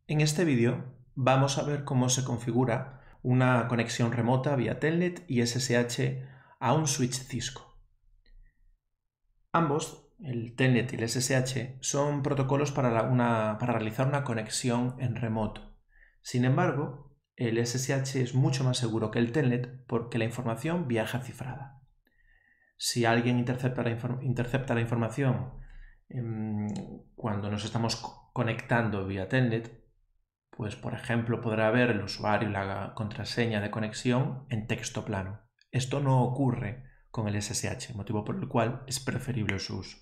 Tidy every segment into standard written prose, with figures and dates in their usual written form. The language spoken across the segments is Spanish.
En este vídeo vamos a ver cómo se configura una conexión remota vía Telnet y SSH a un switch Cisco. Ambos, el Telnet y el SSH, son protocolos para realizar una conexión en remoto. Sin embargo, el SSH es mucho más seguro que el Telnet porque la información viaja cifrada. Si alguien intercepta la información cuando nos estamos conectando vía Telnet, pues por ejemplo podrá ver el usuario y la contraseña de conexión en texto plano. Esto no ocurre con el SSH, motivo por el cual es preferible su uso.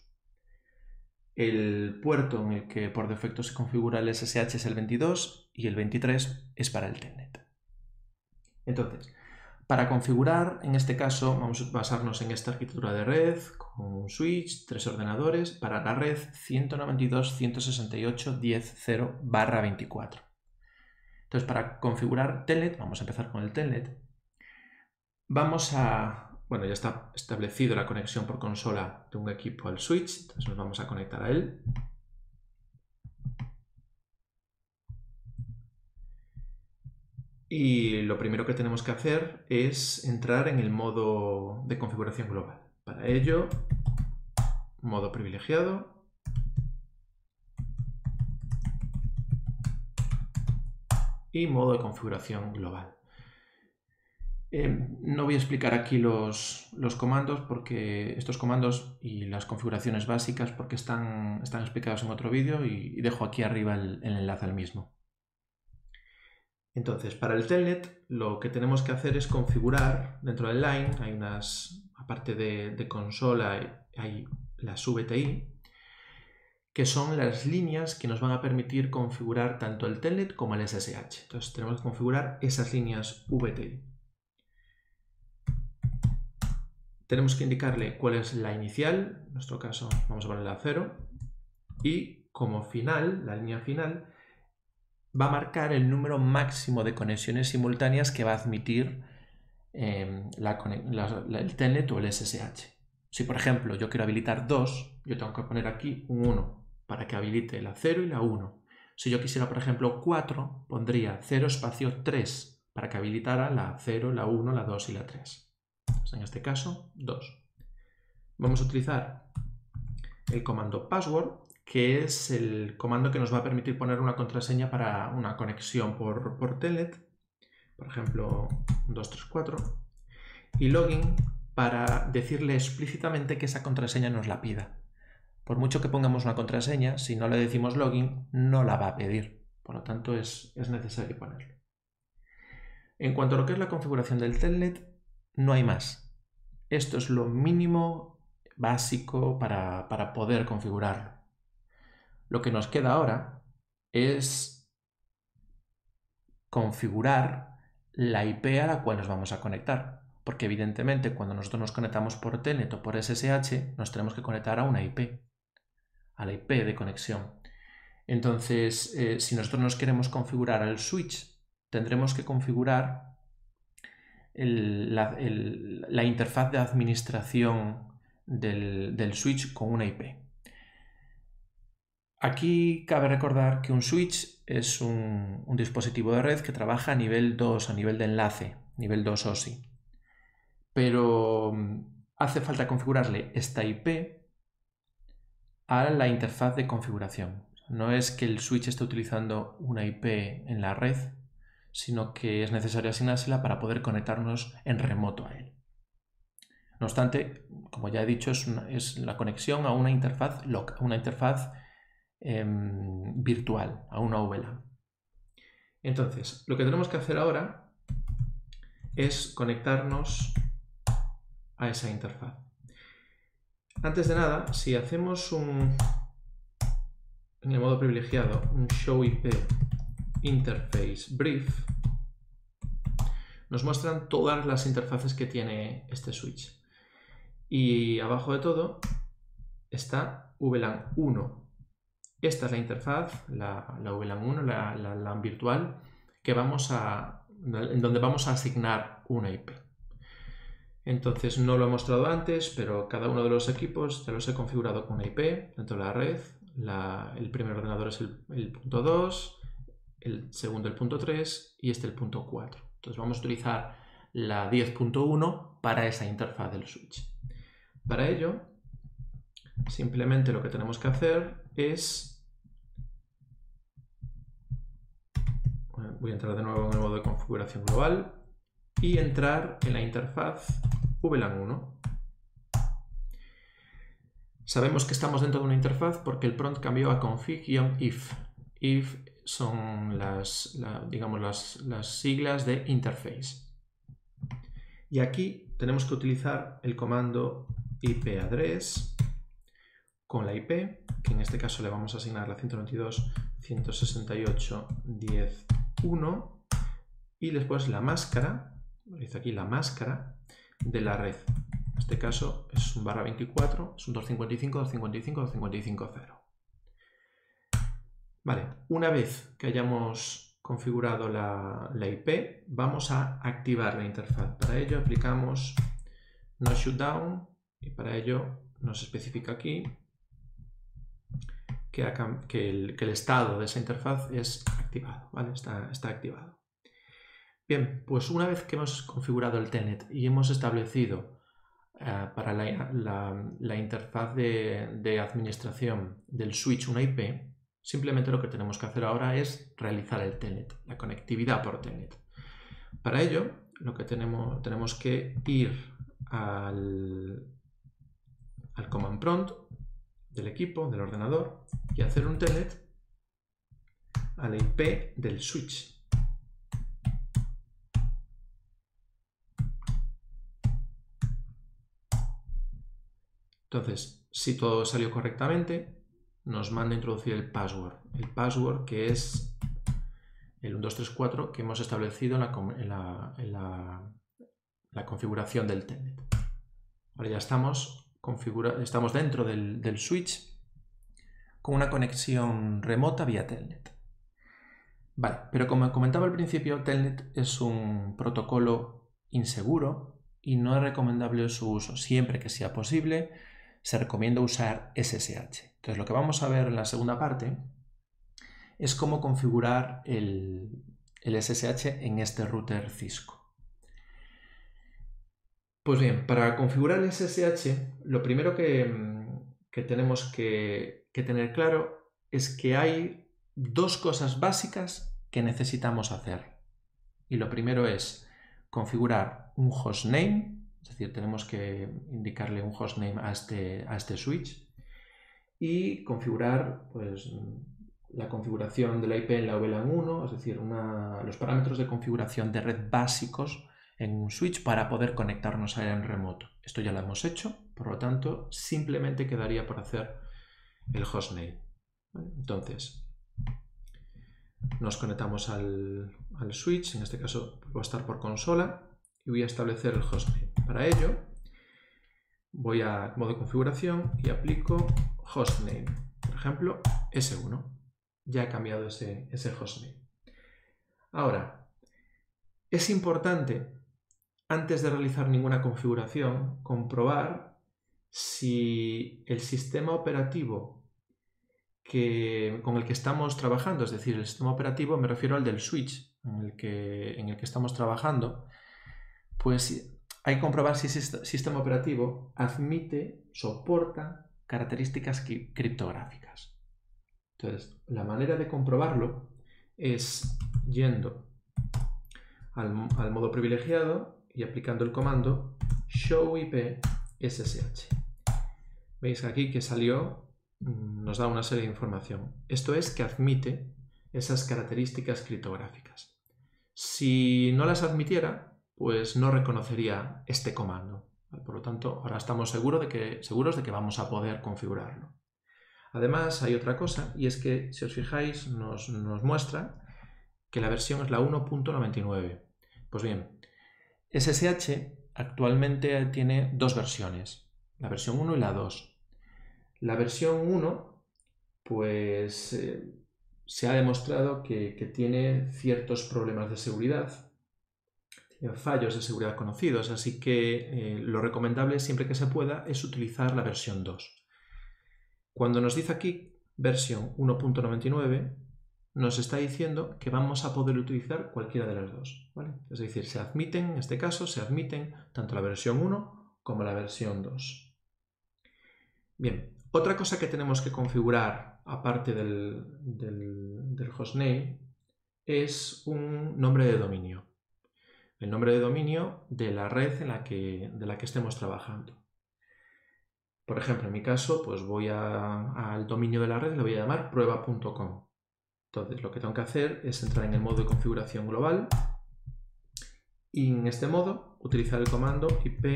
El puerto en el que por defecto se configura el SSH es el 22 y el 23 es para el Telnet. Entonces, para configurar, en este caso, vamos a basarnos en esta arquitectura de red, con un switch, 3 ordenadores, para la red 192.168.10.0/24. Entonces, para configurar Telnet, vamos a empezar con el Telnet. Bueno, ya está establecido la conexión por consola de un equipo al switch, entonces nos vamos a conectar a él. Y lo primero que tenemos que hacer es entrar en el modo de configuración global. Para ello, modo privilegiado. Y modo de configuración global. No voy a explicar aquí los comandos porque estos comandos y las configuraciones básicas porque están explicados en otro vídeo y dejo aquí arriba el enlace al mismo. Entonces, para el Telnet lo que tenemos que hacer es configurar dentro del line, hay aparte de consola, hay las VTI, que son las líneas que nos van a permitir configurar tanto el Telnet como el SSH. Entonces tenemos que configurar esas líneas VTI. Tenemos que indicarle cuál es la inicial, en nuestro caso vamos a ponerla a 0, y como final, la línea final, va a marcar el número máximo de conexiones simultáneas que va a admitir el Telnet o el SSH. Si por ejemplo yo quiero habilitar 2, yo tengo que poner aquí un 1 para que habilite la 0 y la 1. Si yo quisiera por ejemplo 4, pondría 0 espacio 3 para que habilitara la 0, la 1, la 2 y la 3. En este caso, 2. Vamos a utilizar el comando password, que es el comando que nos va a permitir poner una contraseña para una conexión por Telnet, por ejemplo 234, y login para decirle explícitamente que esa contraseña nos la pida. Por mucho que pongamos una contraseña, si no le decimos login, no la va a pedir. Por lo tanto, es necesario ponerlo. En cuanto a lo que es la configuración del Telnet, no hay más. Esto es lo mínimo básico para poder configurarlo. Lo que nos queda ahora es configurar la IP a la cual nos vamos a conectar. Porque evidentemente cuando nosotros nos conectamos por Telnet o por SSH, nos tenemos que conectar a una IP, a la IP de conexión. Entonces, si nosotros nos queremos configurar al switch, tendremos que configurar la interfaz de administración del switch con una IP. Aquí cabe recordar que un switch es un dispositivo de red que trabaja a nivel 2, a nivel de enlace, nivel 2 OSI. Pero hace falta configurarle esta IP a la interfaz de configuración. No es que el switch esté utilizando una IP en la red, sino que es necesario asignársela para poder conectarnos en remoto a él. No obstante, como ya he dicho, es la conexión a una interfaz virtual, a una VLAN. Entonces, lo que tenemos que hacer ahora es conectarnos a esa interfaz. Antes de nada, si hacemos en el modo privilegiado, un show IP interface brief, nos muestran todas las interfaces que tiene este switch. Y abajo de todo está VLAN 1. Esta es la interfaz, la VLAN 1, la LAN virtual, en donde vamos a asignar una IP. Entonces no lo he mostrado antes, pero cada uno de los equipos ya los he configurado con una IP dentro de la red. El primer ordenador es el punto 2, el segundo el punto 3 y este el punto 4. Entonces vamos a utilizar la 10.1 para esa interfaz del switch. Para ello, simplemente lo que tenemos que hacer es... Voy a entrar de nuevo en el modo de configuración global y entrar en la interfaz VLAN 1. Sabemos que estamos dentro de una interfaz porque el prompt cambió a config-if. If son las siglas de interface. Y aquí tenemos que utilizar el comando ipaddress con la IP, que en este caso le vamos a asignar la 192.168.10.1 y después la máscara, dice aquí la máscara de la red. En este caso es un /24, es un 255.255.255.0. Vale, una vez que hayamos configurado la IP, vamos a activar la interfaz. Para ello aplicamos no shutdown y para ello nos especifica aquí que el estado de esa interfaz es activado, ¿vale? Está activado. Bien, pues una vez que hemos configurado el telnet y hemos establecido para la interfaz de administración del switch una IP, simplemente lo que tenemos que hacer ahora es realizar el telnet, la conectividad por telnet. Para ello, lo que tenemos que ir al command prompt del equipo, del ordenador, y hacer un telnet a la IP del switch. Entonces, si todo salió correctamente, nos manda a introducir el password. El password que es el 1234 que hemos establecido en la configuración del telnet. Ahora ya estamos dentro del switch con una conexión remota vía telnet. Vale, pero como comentaba al principio, telnet es un protocolo inseguro y no es recomendable su uso. Siempre que sea posible, se recomienda usar SSH. Entonces lo que vamos a ver en la segunda parte es cómo configurar el SSH en este router Cisco. Pues bien, para configurar el SSH, lo primero que tenemos que tener claro es que hay dos cosas básicas que necesitamos hacer. Y lo primero es configurar un hostname, es decir, tenemos que indicarle un hostname a este switch y configurar pues, la configuración de la IP en la VLAN 1, es decir, los parámetros de configuración de red básicos en un switch para poder conectarnos a él en remoto. Esto ya lo hemos hecho, por lo tanto, simplemente quedaría por hacer el hostname. ¿Vale? Entonces, nos conectamos al switch, en este caso va a estar por consola, y voy a establecer el hostname. Para ello, voy a modo de configuración y aplico hostname, por ejemplo, S1. Ya he cambiado ese hostname. Ahora, es importante, antes de realizar ninguna configuración, comprobar si el sistema operativo con el que estamos trabajando, es decir, el sistema operativo, me refiero al del switch en el que estamos trabajando, pues hay que comprobar si ese sistema operativo soporta características criptográficas. Entonces, la manera de comprobarlo es yendo al modo privilegiado y aplicando el comando show IP SSH. Veis aquí que nos da una serie de información. Esto es que admite esas características criptográficas. Si no las admitiera, pues no reconocería este comando. Por lo tanto, ahora estamos seguros de que vamos a poder configurarlo. Además, hay otra cosa, y es que, si os fijáis, nos muestra que la versión es la 1.99. Pues bien, SSH actualmente tiene dos versiones, la versión 1 y la 2. La versión 1, pues se ha demostrado que tiene ciertos problemas de seguridad, tiene fallos de seguridad conocidos, así que lo recomendable siempre que se pueda es utilizar la versión 2. Cuando nos dice aquí versión 1.99, nos está diciendo que vamos a poder utilizar cualquiera de las dos, ¿vale? Es decir, en este caso se admiten tanto la versión 1 como la versión 2. Bien, otra cosa que tenemos que configurar aparte del hostname es un nombre de dominio. El nombre de dominio de la red de la que estemos trabajando. Por ejemplo, en mi caso, pues voy al dominio de la red, le voy a llamar prueba.com. Entonces, lo que tengo que hacer es entrar en el modo de configuración global y en este modo utilizar el comando ip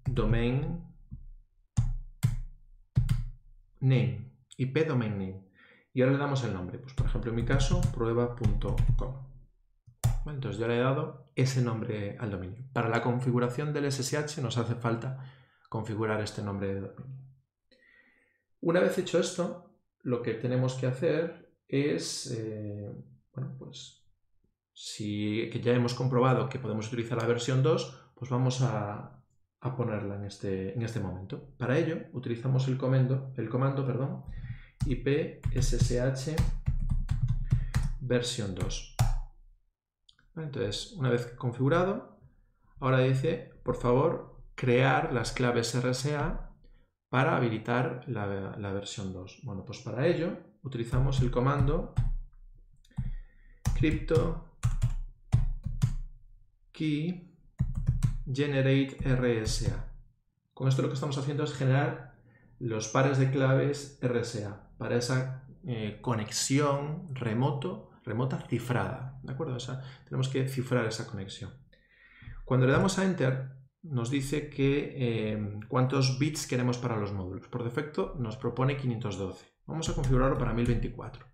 domain name, ip domain name. Y ahora le damos el nombre, pues por ejemplo en mi caso, prueba.com. Bueno, entonces yo le he dado ese nombre al dominio. Para la configuración del SSH nos hace falta configurar este nombre de dominio. Una vez hecho esto, lo que tenemos que hacer es, bueno, pues que ya hemos comprobado que podemos utilizar la versión 2, pues vamos a ponerla en este momento. Para ello utilizamos el comando ip ssh versión 2. Entonces, una vez configurado, ahora dice, por favor, crear las claves RSA para habilitar la versión 2. Bueno, pues para ello utilizamos el comando crypto key generate RSA. Con esto lo que estamos haciendo es generar los pares de claves RSA para esa conexión remota cifrada, ¿de acuerdo? Tenemos que cifrar esa conexión. Cuando le damos a Enter, nos dice que cuántos bits queremos para los módulos. Por defecto nos propone 512. Vamos a configurarlo para 1024.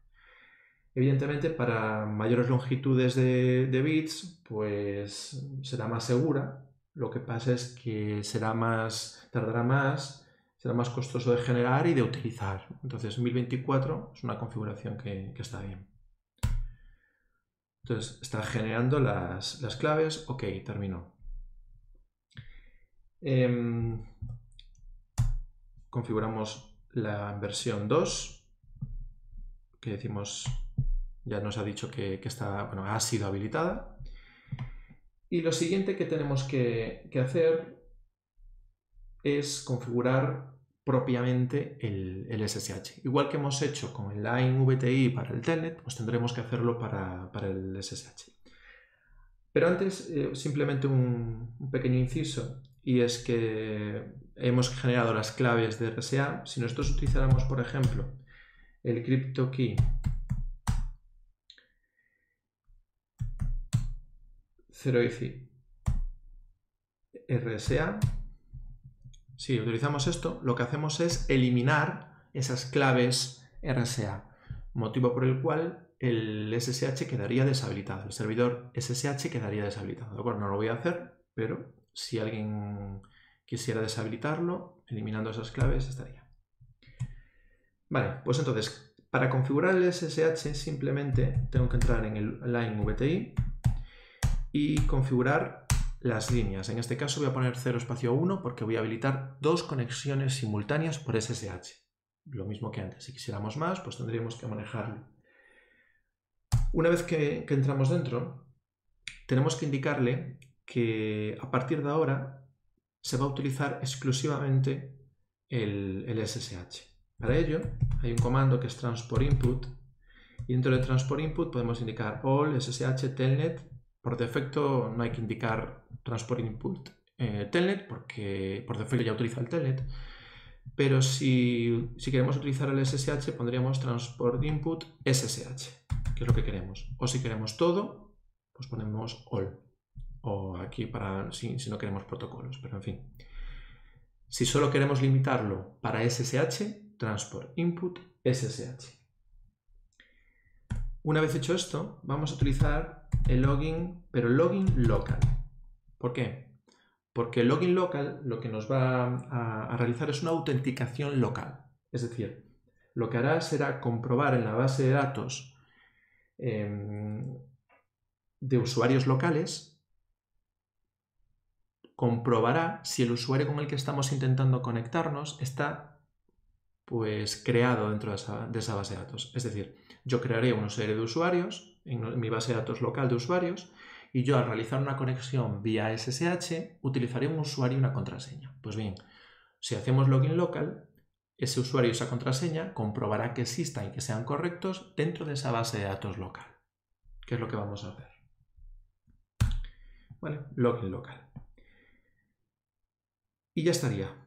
Evidentemente, para mayores longitudes de bits, pues será más segura. Lo que pasa es que tardará más, será más costoso de generar y de utilizar. Entonces, 1024 es una configuración que está bien. Entonces, está generando las claves. Ok, terminó. Configuramos la versión 2, que decimos, ya nos ha dicho que ha sido habilitada. Y lo siguiente que tenemos que hacer es configurar propiamente el SSH. Igual que hemos hecho con el line VTI para el telnet, pues tendremos que hacerlo para el SSH. Pero antes, simplemente un pequeño inciso, y es que hemos generado las claves de RSA. Si nosotros utilizáramos, por ejemplo, el cryptokey RSA, si utilizamos esto, lo que hacemos es eliminar esas claves RSA, motivo por el cual el SSH quedaría deshabilitado, el servidor SSH quedaría deshabilitado. Bueno, no lo voy a hacer, pero si alguien quisiera deshabilitarlo, eliminando esas claves estaría. Vale, pues entonces, para configurar el SSH simplemente tengo que entrar en el line VTI y configurar las líneas. En este caso voy a poner 0,1 porque voy a habilitar dos conexiones simultáneas por SSH. Lo mismo que antes. Si quisiéramos más, pues tendríamos que manejarlo. Una vez que entramos dentro, tenemos que indicarle que a partir de ahora se va a utilizar exclusivamente el SSH. Para ello hay un comando que es transport input y dentro de transport input podemos indicar all SSH telnet. Por defecto no hay que indicar transport input telnet porque por defecto ya utiliza el telnet, pero si queremos utilizar el SSH pondríamos transport input SSH, que es lo que queremos. O si queremos todo, pues ponemos all. O aquí si no queremos protocolos, pero en fin. Si solo queremos limitarlo para SSH, transport input SSH. Una vez hecho esto, vamos a utilizar el login, pero el login local. ¿Por qué? Porque el login local lo que nos va a realizar es una autenticación local. Es decir, lo que hará será comprobar en la base de datos de usuarios locales, comprobará si el usuario con el que estamos intentando conectarnos está pues creado dentro de esa base de datos. Es decir, yo crearé una serie de usuarios en mi base de datos local de usuarios y yo al realizar una conexión vía SSH utilizaré un usuario y una contraseña. Pues bien, si hacemos login local, ese usuario y esa contraseña comprobará que existan y que sean correctos dentro de esa base de datos local. ¿Qué es lo que vamos a hacer? ¿Vale? Login local. Y ya estaría.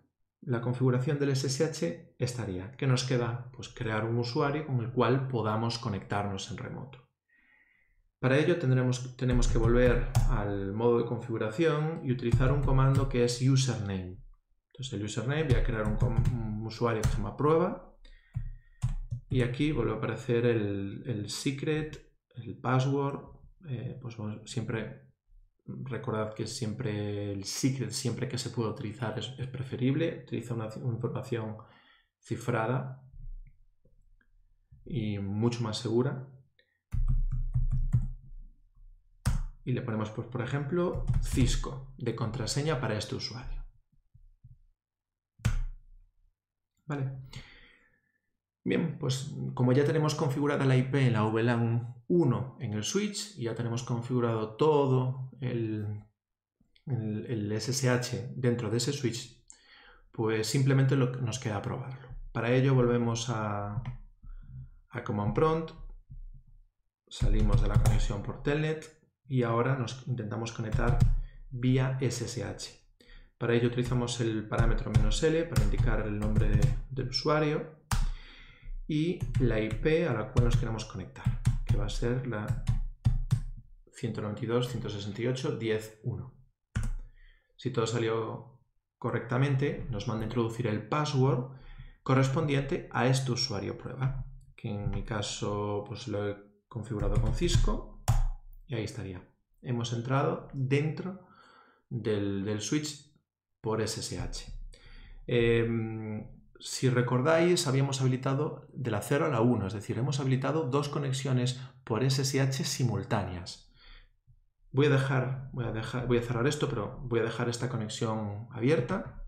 La configuración del SSH estaría. ¿Qué nos queda? Pues crear un usuario con el cual podamos conectarnos en remoto. Para ello tenemos que volver al modo de configuración y utilizar un comando que es username. Entonces el username, voy a crear un usuario que se llama prueba y aquí vuelve a aparecer el secret, el password. Pues bueno, siempre recordad que siempre el secret, siempre que se pueda utilizar, es preferible. Utiliza una información cifrada y mucho más segura. Y le ponemos, pues, por ejemplo, Cisco de contraseña para este usuario. ¿Vale? Bien, pues como ya tenemos configurada la IP en la VLAN 1 en el switch, y ya tenemos configurado todo el SSH dentro de ese switch, pues simplemente nos queda probarlo. Para ello volvemos a Command Prompt, salimos de la conexión por Telnet y ahora nos intentamos conectar vía SSH. Para ello utilizamos el parámetro "-l" para indicar el nombre del usuario y la IP a la cual nos queremos conectar, que va a ser la 192.168.10.1. Si todo salió correctamente, nos manda a introducir el password correspondiente a este usuario prueba, que en mi caso pues lo he configurado con Cisco y ahí estaría. Hemos entrado dentro del switch por SSH. Si recordáis, habíamos habilitado de la 0 a la 1, es decir, hemos habilitado dos conexiones por SSH simultáneas. Voy a cerrar esto, pero voy a dejar esta conexión abierta.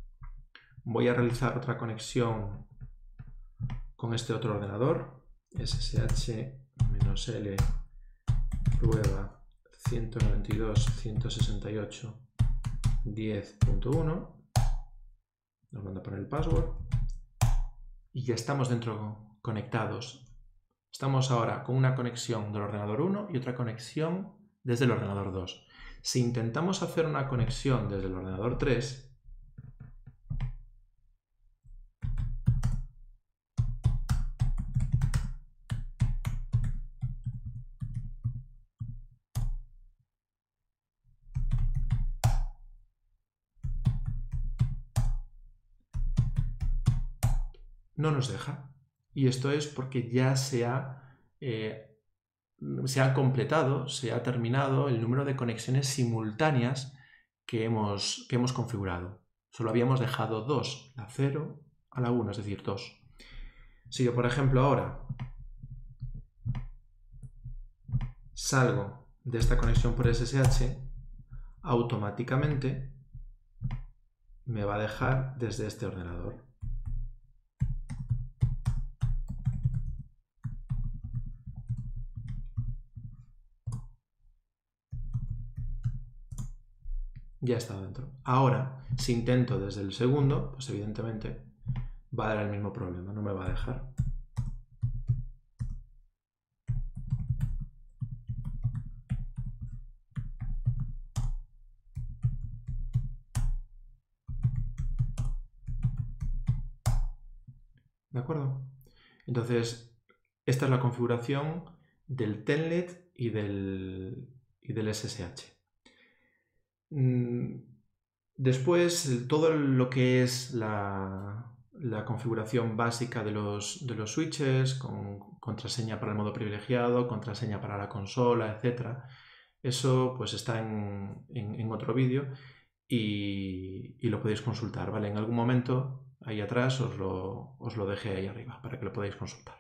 Voy a realizar otra conexión con este otro ordenador, SSH-L prueba 192.168.10.1. Nos manda a poner el password y ya estamos dentro conectados. Estamos ahora con una conexión del ordenador 1 y otra conexión desde el ordenador 2. Si intentamos hacer una conexión desde el ordenador 3, no nos deja. Y esto es porque ya se ha completado, se ha terminado el número de conexiones simultáneas que hemos configurado. Solo habíamos dejado dos, la 0 a la 1, es decir, 2. Si yo, por ejemplo, ahora salgo de esta conexión por SSH, automáticamente me va a dejar desde este ordenador. Ya está dentro. Ahora, si intento desde el segundo, pues evidentemente va a dar el mismo problema, no me va a dejar. ¿De acuerdo? Entonces, esta es la configuración del Telnet y del SSH. Después, todo lo que es la configuración básica de los switches, con contraseña para el modo privilegiado, contraseña para la consola, etc. Eso pues está en otro vídeo y lo podéis consultar, ¿vale? En algún momento, ahí atrás, os lo dejé ahí arriba para que lo podáis consultar.